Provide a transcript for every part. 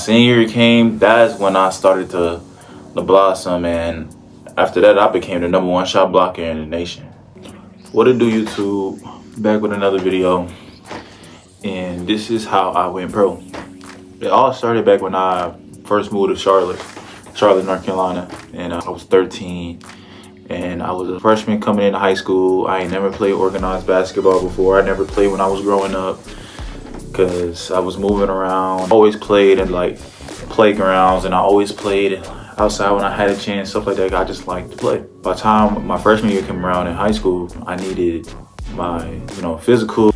senior year came, that's when I started to blossom, and after that I became the #1 shot blocker in the nation. What it do, YouTube? Back with another video, and this is how I went pro. It all started back when I first moved to Charlotte, North Carolina, and I was 13, and I was a freshman coming into high school. I ain't never played organized basketball before. I never played when I was growing up because I was moving around. Always played in like playgrounds, and I always played outside when I had a chance, stuff like that. I just liked to play. By the time my freshman year came around in high school, I needed my physical.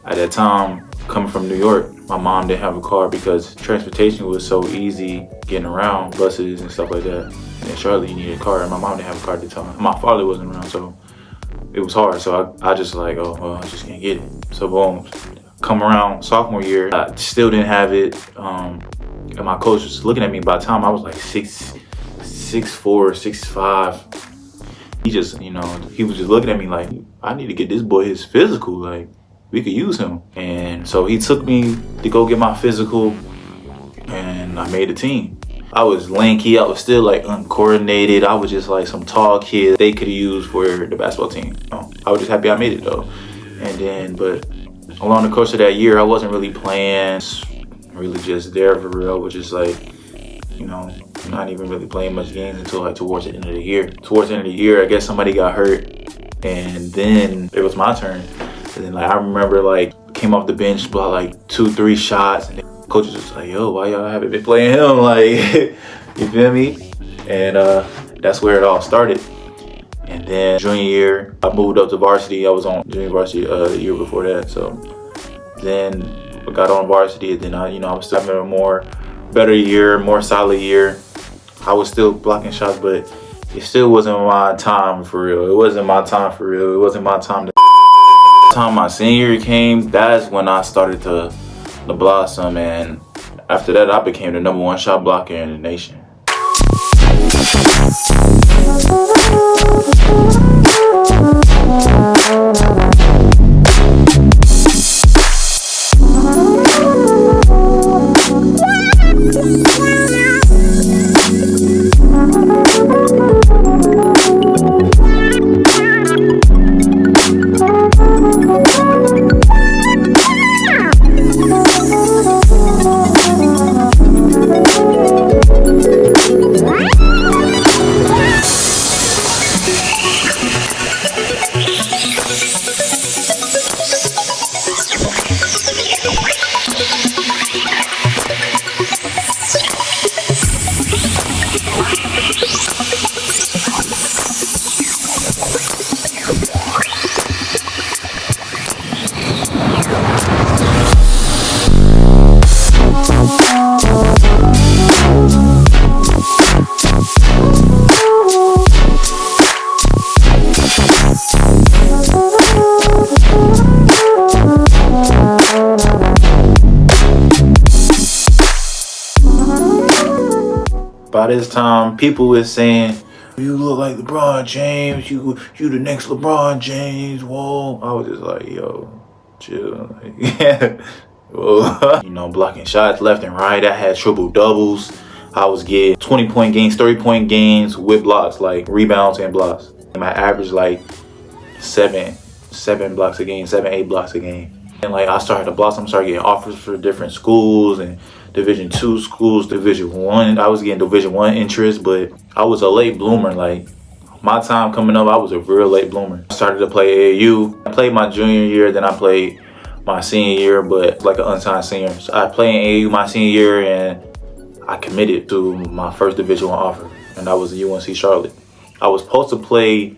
At that time, coming from New York, my mom didn't have a car because transportation was so easy getting around, buses and stuff like that. In Charlotte, you needed a car, and my mom didn't have a car at the time. My father wasn't around, so it was hard. So I just like, oh, well, I just can't get it. So boom, come around sophomore year, I still didn't have it. And my coach was looking at me. By the time I was like 6'4", 6'5", he just, he was just looking at me like, I need to get this boy his physical. Like, we could use him. And so he took me to go get my physical, and I made the team. I was lanky. I was still like uncoordinated. I was just like some tall kid they could use for the basketball team. I was just happy I made it though. And then, but along the course of that year, I wasn't really playing, really just there for real. I was just like, not even really playing much games until like towards the end of the year. Towards the end of the year, I guess somebody got hurt, and then it was my turn. And then like I remember like came off the bench, bought like 2-3 shots, and the coach was just like, yo, why y'all haven't been playing him? Like, you feel me? And that's where it all started. And then junior year, I moved up to varsity. I was on junior varsity the year before that. So then I got on varsity, and then I was still having a better year, more solid year. I was still blocking shots, but it still wasn't my time for real. It wasn't my time for real. It wasn't my time to. Time my senior year came, that's when I started to blossom, and after that I became the #1 shot blocker in the nation. By this time, people were saying, you look like LeBron James, you the next LeBron James, whoa. I was just like, yo, chill. Whoa. Blocking shots left and right. I had triple doubles. I was getting 20-point games, 30-point games with blocks, like rebounds and blocks. And I averaged like seven blocks a game, 7-8 blocks a game. And like I started to blossom, started getting offers for different schools and Division II schools, Division I. I was getting Division I interest, but I was a late bloomer. Like my time coming up, I was a real late bloomer. I started to play AAU. I played my junior year, then I played my senior year, but like an unsigned senior. So I played in AAU my senior year, and I committed to my first Division I offer, and that was UNC Charlotte. I was supposed to play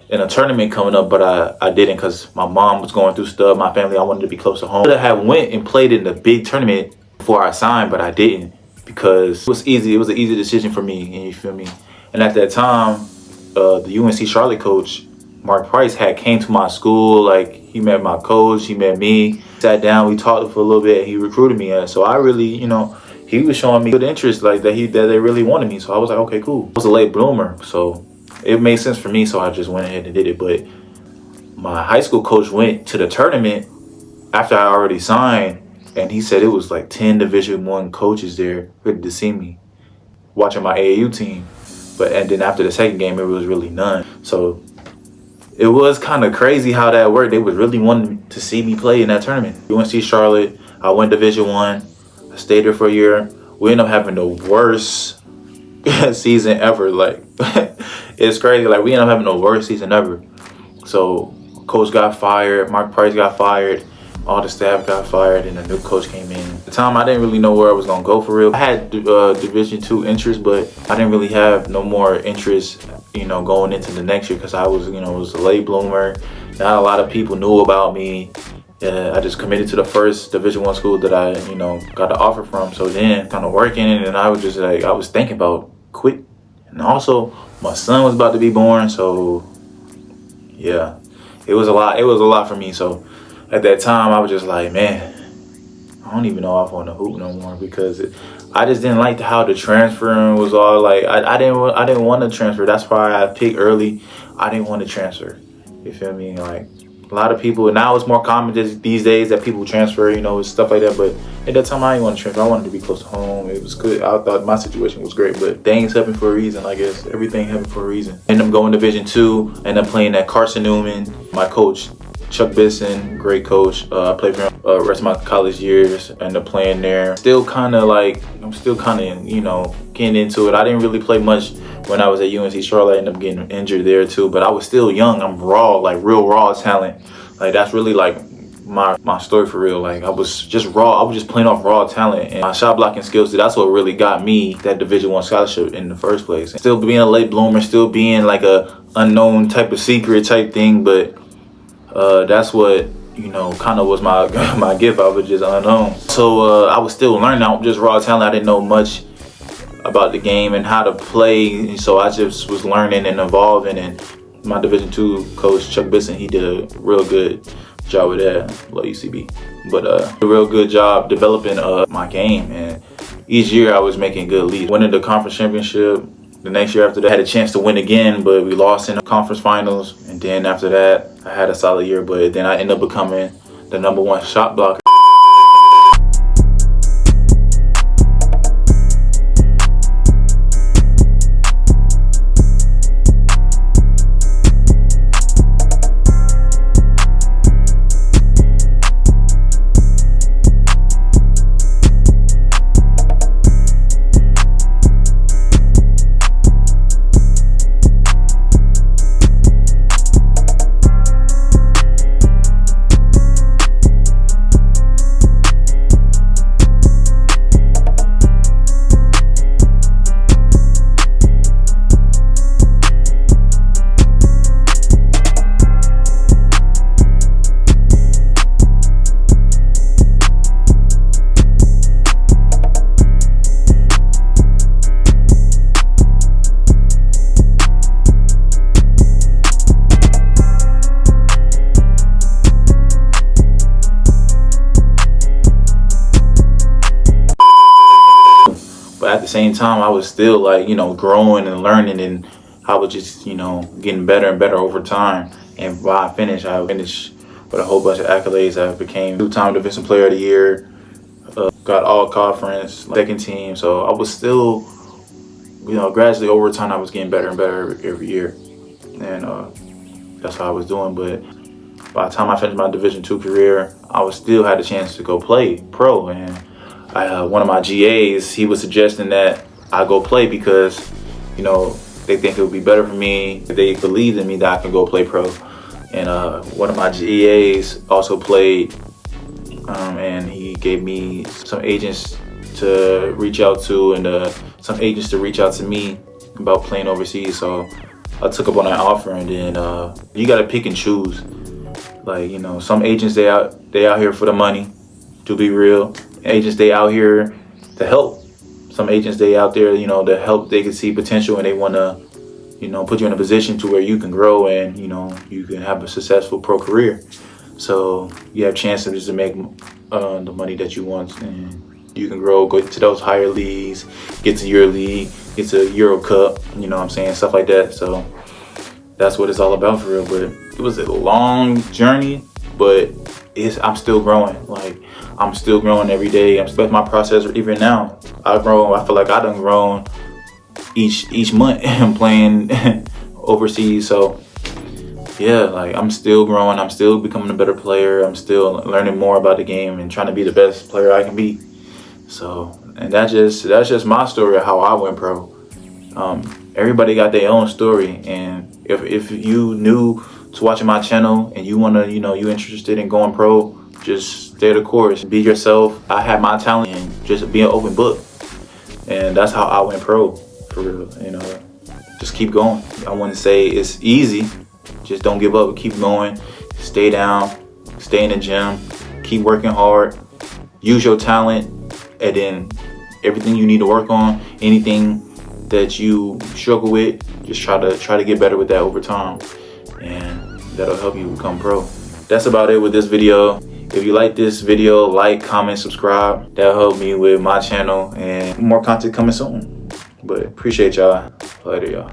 in a tournament coming up, but I didn't because my mom was going through stuff. My family, I wanted to be close to home. I have went and played in the big tournament before I signed, but I didn't because it was easy. It was an easy decision for me, and you feel me? And at that time, the UNC Charlotte coach, Mark Price, had came to my school. Like he met my coach, he met me, sat down, we talked for a little bit, and he recruited me. And so I really, he was showing me good interest, like that they really wanted me. So I was like, okay, cool. I was a late bloomer, so it made sense for me. So I just went ahead and did it. But my high school coach went to the tournament after I already signed, And he said it was like 10 Division I coaches there ready to see me, watching my AAU team. And then after the second game, it was really none. So it was kind of crazy how that worked. They was really wanting to see me play in that tournament. UNC Charlotte, I went Division I. I stayed there for a year. We ended up having the worst season ever. Like, it's crazy. Like, we ended up having the worst season ever. So coach got fired. Mark Price got fired. All the staff got fired, and a new coach came in. At the time, I didn't really know where I was gonna go for real. I had Division II interest, but I didn't really have no more interest, going into the next year because I was, was a late bloomer. Not a lot of people knew about me. I just committed to the first Division I school that I, got the offer from. So then, kind of working, and I was just like, I was thinking about quit. And also, my son was about to be born, so yeah, it was a lot. It was a lot for me. So at that time, I was just like, man, I don't even know if I want to hoop no more because I just didn't like how the transferring was all like. I didn't want to transfer. That's why I picked early. I didn't want to transfer. You feel me? Like a lot of people now, it's more common these days that people transfer, stuff like that. But at that time, I didn't want to transfer. I wanted to be close to home. It was good. I thought my situation was great, but things happen for a reason. I guess everything happened for a reason. Ended up going to Division II. Ended up playing at Carson Newman. My coach, Chuck Bisson, great coach. I played for him the rest of my college years. Ended up playing there. I'm still kind of, getting into it. I didn't really play much when I was at UNC Charlotte. I ended up getting injured there too. But I was still young. I'm raw, like real raw talent. Like that's really like my story for real. Like I was just raw. I was just playing off raw talent. And my shot blocking skills, that's what really got me that Division I scholarship in the first place. Still being a late bloomer, still being like a unknown type of secret type thing. But that's what, kind of was my gift. I was just unknown. So I was still learning. I was just raw talent. I didn't know much about the game and how to play. So I just was learning and evolving. And my Division II coach, Chuck Bisson, he did a real good job with that. Love UCB. But a real good job developing my game. And each year I was making good leads. Winning the conference championship. The next year after that, I had a chance to win again, but we lost in the conference finals. And then after that, I had a solid year, but then I ended up becoming the #1 shot blocker. But at the same time, I was still like, growing and learning, and I was just, getting better and better over time. And while I finished with a whole bunch of accolades. I became 2-time Defensive Player of the Year, got all conference, second team. So I was still, gradually over time, I was getting better and better every year. And that's what I was doing. But by the time I finished my Division II career, I was still had a chance to go play pro. And one of my GAs, he was suggesting that I go play because, they think it would be better for me. They believed in me that I could go play pro. And one of my GAs also played, and he gave me some agents to reach out to and some agents to reach out to me about playing overseas. So I took up on that offer, and then you got to pick and choose. Like, some agents, they out here for the money, to be real. Agents, they out here to help. Some agents, they out there, to help. They can see potential and they want to, put you in a position to where you can grow and, you can have a successful pro career. So you have chances to make the money that you want, and you can grow, go to those higher leagues, get to your league, get to Euro Cup, stuff like that. So that's what it's all about for real. But it was a long journey, but I'm still growing. Like, I'm still growing every day. I'm still my process. Even now, I feel like I done grown each month playing overseas. So yeah, like I'm still growing. I'm still becoming a better player. I'm still learning more about the game and trying to be the best player I can be. So, and that's just my story of how I went pro. Everybody got their own story, and if you new to watching my channel and you wanna, you interested in going pro, just stay the course. Be yourself. I had my talent and just be an open book, and that's how I went pro for real. Just keep going. I wouldn't say it's easy. Just don't give up. Keep going. Stay down. Stay in the gym. Keep working hard. Use your talent, and then everything you need to work on, anything that you struggle with, just try to get better with that over time, and that'll help you become pro. That's about it with this video. If you like this video, like, comment, subscribe. That'll help me with my channel, and more content coming soon. But appreciate y'all. Later, y'all.